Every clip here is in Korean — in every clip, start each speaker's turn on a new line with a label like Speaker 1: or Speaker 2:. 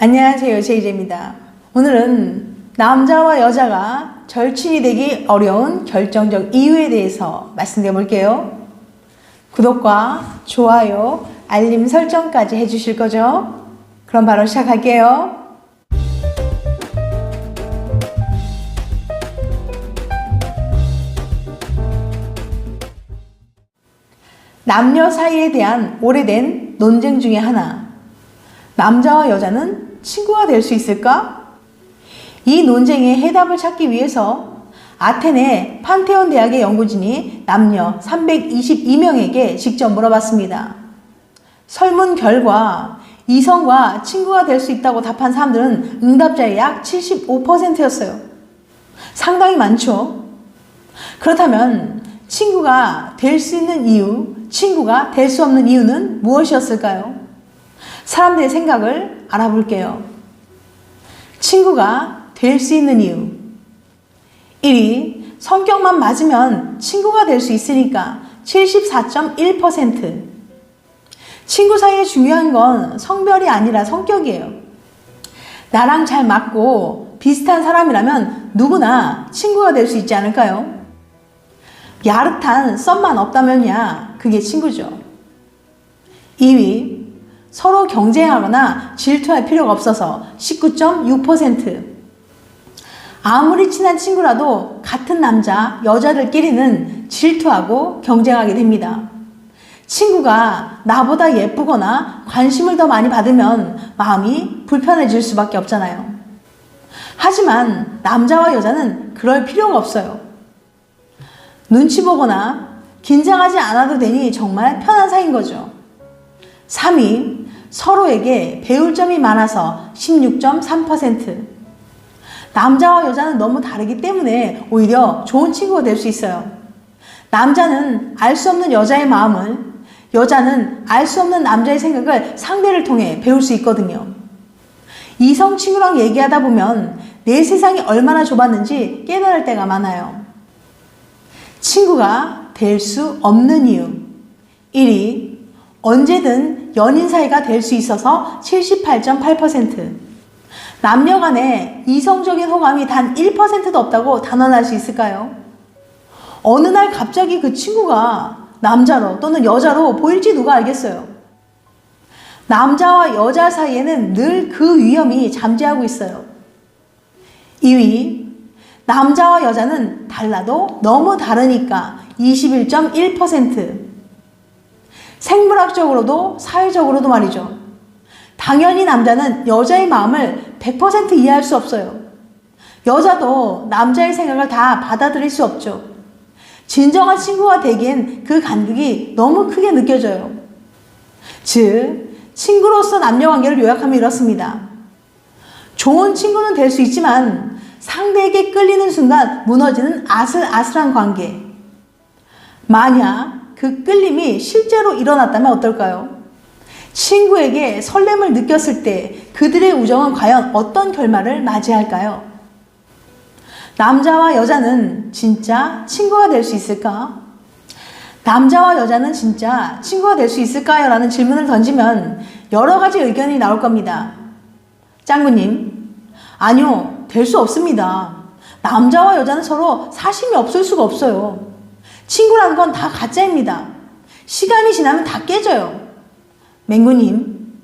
Speaker 1: 안녕하세요, 제이제입니다. 오늘은 남자와 여자가 절친이 되기 어려운 결정적 이유에 대해서 말씀드려 볼게요. 구독과 좋아요, 알림 설정까지 해주실 거죠? 그럼 바로 시작할게요. 남녀 사이에 대한 오래된 논쟁 중에 하나. 남자와 여자는 친구가 될 수 있을까? 이 논쟁의 해답을 찾기 위해서 아테네 판테온 대학의 연구진이 남녀 322명에게 직접 물어봤습니다. 설문 결과 이성과 친구가 될 수 있다고 답한 사람들은 응답자의 약 75%였어요. 상당히 많죠? 그렇다면 친구가 될 수 있는 이유, 친구가 될 수 없는 이유는 무엇이었을까요? 사람들의 생각을 알아볼게요. 친구가 될 수 있는 이유. 1위, 성격만 맞으면 친구가 될 수 있으니까 74.1%. 친구 사이에 중요한 건 성별이 아니라 성격이에요. 나랑 잘 맞고 비슷한 사람이라면 누구나 친구가 될 수 있지 않을까요? 야릇한 썸만 없다면야 그게 친구죠. 2위, 서로 경쟁하거나 질투할 필요가 없어서 19.6%. 아무리 친한 친구라도 같은 남자, 여자들끼리는 질투하고 경쟁하게 됩니다. 친구가 나보다 예쁘거나 관심을 더 많이 받으면 마음이 불편해질 수밖에 없잖아요. 하지만 남자와 여자는 그럴 필요가 없어요. 눈치 보거나 긴장하지 않아도 되니 정말 편한 사이인 거죠. 3위, 서로에게 배울 점이 많아서 16.3%. 남자와 여자는 너무 다르기 때문에 오히려 좋은 친구가 될 수 있어요. 남자는 알 수 없는 여자의 마음을, 여자는 알 수 없는 남자의 생각을 상대를 통해 배울 수 있거든요. 이성 친구랑 얘기하다 보면 내 세상이 얼마나 좁았는지 깨달을 때가 많아요. 친구가 될 수 없는 이유. 1위, 언제든 연인 사이가 될 수 있어서 78.8%. 남녀 간에 이성적인 호감이 단 1%도 없다고 단언할 수 있을까요? 어느 날 갑자기 그 친구가 남자로 또는 여자로 보일지 누가 알겠어요? 남자와 여자 사이에는 늘 그 위험이 잠재하고 있어요. 2위, 남자와 여자는 달라도 너무 다르니까 21.1%. 생물학적으로도 사회적으로도 말이죠. 당연히 남자는 여자의 마음을 100% 이해할 수 없어요. 여자도 남자의 생각을 다 받아들일 수 없죠. 진정한 친구가 되기엔 그 간격이 너무 크게 느껴져요. 즉, 친구로서 남녀 관계를 요약하면 이렇습니다. 좋은 친구는 될 수 있지만 상대에게 끌리는 순간 무너지는 아슬아슬한 관계. 만약 그 끌림이 실제로 일어났다면 어떨까요? 친구에게 설렘을 느꼈을 때 그들의 우정은 과연 어떤 결말을 맞이할까요? 남자와 여자는 진짜 친구가 될 수 있을까? 남자와 여자는 진짜 친구가 될 수 있을까요? 라는 질문을 던지면 여러 가지 의견이 나올 겁니다. 짱구님, 아니요, 될 수 없습니다. 남자와 여자는 서로 사심이 없을 수가 없어요. 친구라는 건 다 가짜입니다. 시간이 지나면 다 깨져요. 맹구님,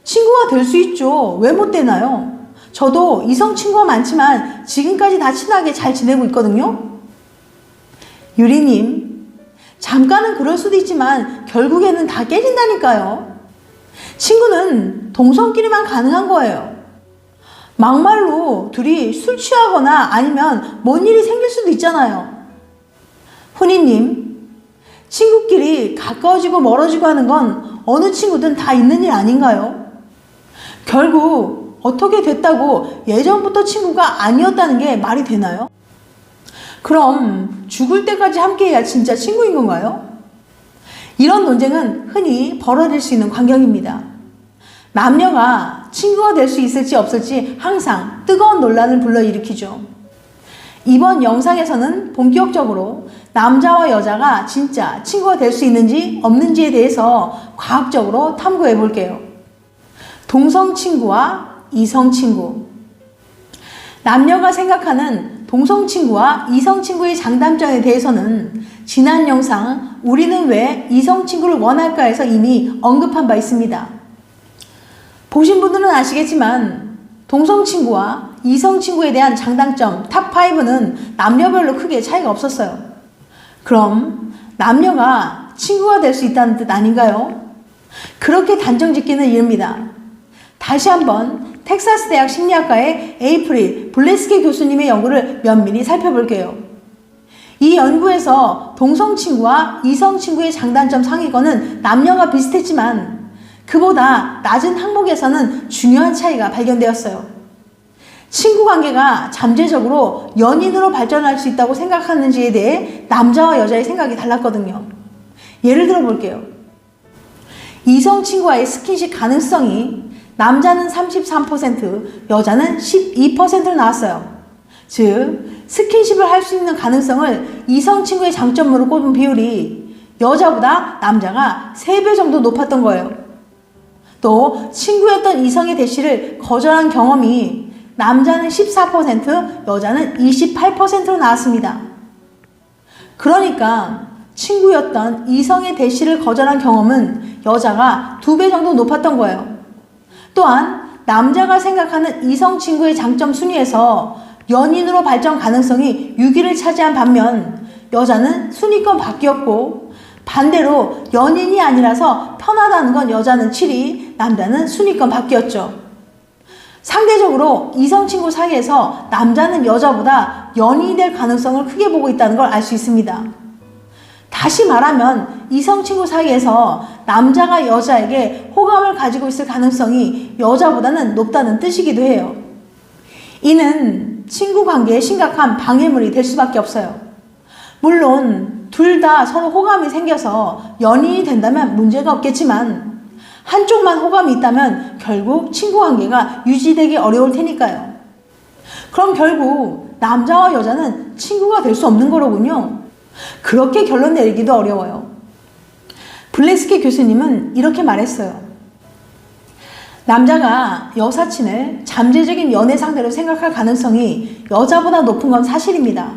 Speaker 1: 친구가 될 수 있죠. 왜 못 되나요? 저도 이성 친구가 많지만 지금까지 다 친하게 잘 지내고 있거든요. 유리님, 잠깐은 그럴 수도 있지만 결국에는 다 깨진다니까요. 친구는 동성끼리만 가능한 거예요. 막말로 둘이 술 취하거나 아니면 뭔 일이 생길 수도 있잖아요. 훈이님, 친구끼리 가까워지고 멀어지고 하는 건 어느 친구든 다 있는 일 아닌가요? 결국 어떻게 됐다고 예전부터 친구가 아니었다는 게 말이 되나요? 그럼 죽을 때까지 함께해야 진짜 친구인 건가요? 이런 논쟁은 흔히 벌어질 수 있는 광경입니다. 남녀가 친구가 될 수 있을지 없을지 항상 뜨거운 논란을 불러일으키죠. 이번 영상에서는 본격적으로 남자와 여자가 진짜 친구가 될 수 있는지 없는지에 대해서 과학적으로 탐구해 볼게요. 동성 친구와 이성 친구. 남녀가 생각하는 동성 친구와 이성 친구의 장단점에 대해서는 지난 영상 우리는 왜 이성 친구를 원할까에서 이미 언급한 바 있습니다. 보신 분들은 아시겠지만 동성 친구와 이성 친구에 대한 장단점 탑5는 남녀별로 크게 차이가 없었어요. 그럼 남녀가 친구가 될 수 있다는 뜻 아닌가요? 그렇게 단정 짓기는 이릅니다. 다시 한번 텍사스 대학 심리학과의 에이프릴 블레스키 교수님의 연구를 면밀히 살펴볼게요. 이 연구에서 동성 친구와 이성 친구의 장단점 상위권은 남녀가 비슷했지만 그보다 낮은 항목에서는 중요한 차이가 발견되었어요. 친구 관계가 잠재적으로 연인으로 발전할 수 있다고 생각하는지에 대해 남자와 여자의 생각이 달랐거든요. 예를 들어 볼게요. 이성 친구와의 스킨십 가능성이 남자는 33%, 여자는 12%로 나왔어요. 즉, 스킨십을 할 수 있는 가능성을 이성 친구의 장점으로 꼽은 비율이 여자보다 남자가 3배 정도 높았던 거예요. 또 친구였던 이성의 대시를 거절한 경험이 남자는 14%, 여자는 28%로 나왔습니다. 그러니까 친구였던 이성의 대시를 거절한 경험은 여자가 2배 정도 높았던 거예요. 또한 남자가 생각하는 이성 친구의 장점 순위에서 연인으로 발전 가능성이 6위를 차지한 반면 여자는 순위권 바뀌었고 반대로 연인이 아니라서 편하다는 건 여자는 7위, 남자는 순위권 바뀌었죠. 상대적으로 이성 친구 사이에서 남자는 여자보다 연인이 될 가능성을 크게 보고 있다는 걸 알 수 있습니다. 다시 말하면 이성 친구 사이에서 남자가 여자에게 호감을 가지고 있을 가능성이 여자보다는 높다는 뜻이기도 해요. 이는 친구 관계에 심각한 방해물이 될 수밖에 없어요. 물론 둘 다 서로 호감이 생겨서 연인이 된다면 문제가 없겠지만 한쪽만 호감이 있다면 결국 친구 관계가 유지되기 어려울 테니까요. 그럼 결국 남자와 여자는 친구가 될 수 없는 거로군요. 그렇게 결론 내리기도 어려워요. 블레스키 교수님은 이렇게 말했어요. 남자가 여사친을 잠재적인 연애 상대로 생각할 가능성이 여자보다 높은 건 사실입니다.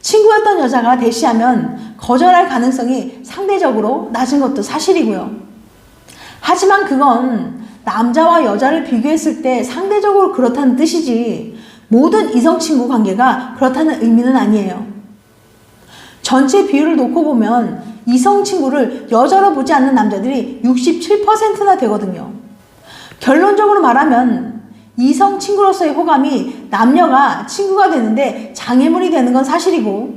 Speaker 1: 친구였던 여자가 대시하면 거절할 가능성이 상대적으로 낮은 것도 사실이고요. 하지만 그건 남자와 여자를 비교했을 때 상대적으로 그렇다는 뜻이지 모든 이성 친구 관계가 그렇다는 의미는 아니에요. 전체 비율을 놓고 보면 이성 친구를 여자로 보지 않는 남자들이 67%나 되거든요. 결론적으로 말하면 이성 친구로서의 호감이 남녀가 친구가 되는데 장애물이 되는 건 사실이고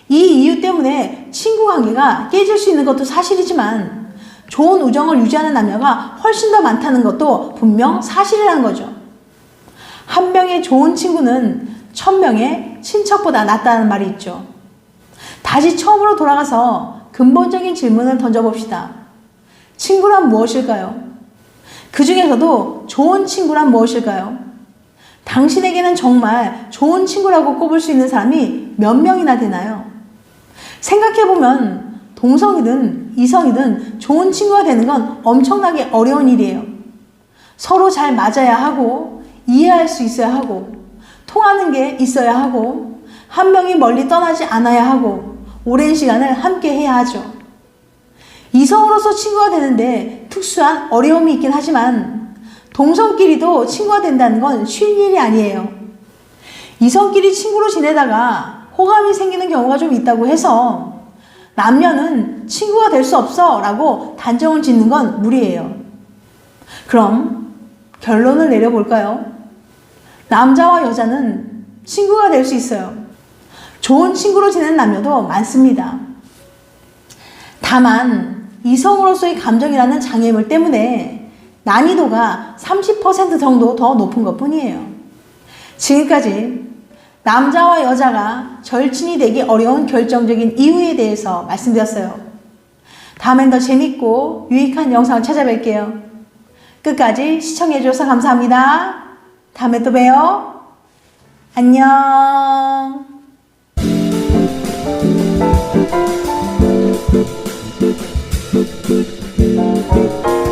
Speaker 1: 이 이유 때문에 친구 관계가 깨질 수 있는 것도 사실이지만 좋은 우정을 유지하는 남녀가 훨씬 더 많다는 것도 분명 사실이라는 거죠. 한 명의 좋은 친구는 1000명의 친척보다 낫다는 말이 있죠. 다시 처음으로 돌아가서 근본적인 질문을 던져봅시다. 친구란 무엇일까요? 그 중에서도 좋은 친구란 무엇일까요? 당신에게는 정말 좋은 친구라고 꼽을 수 있는 사람이 몇 명이나 되나요? 생각해보면 동성이든 이성이든 좋은 친구가 되는 건 엄청나게 어려운 일이에요. 서로 잘 맞아야 하고 이해할 수 있어야 하고 통하는 게 있어야 하고 한 명이 멀리 떠나지 않아야 하고 오랜 시간을 함께 해야 하죠. 이성으로서 친구가 되는데 특수한 어려움이 있긴 하지만 동성끼리도 친구가 된다는 건 쉬운 일이 아니에요. 이성끼리 친구로 지내다가 호감이 생기는 경우가 좀 있다고 해서 남녀는 친구가 될 수 없어 라고 단정을 짓는 건 무리예요. 그럼 결론을 내려볼까요? 남자와 여자는 친구가 될 수 있어요. 좋은 친구로 지내는 남녀도 많습니다. 다만 이성으로서의 감정이라는 장애물 때문에 난이도가 30% 정도 더 높은 것 뿐이에요. 지금까지 남자와 여자가 절친이 되기 어려운 결정적인 이유에 대해서 말씀드렸어요. 다음엔 더 재밌고 유익한 영상을 찾아뵐게요. 끝까지 시청해주셔서 감사합니다. 다음에 또 봬요. 안녕. Thank you.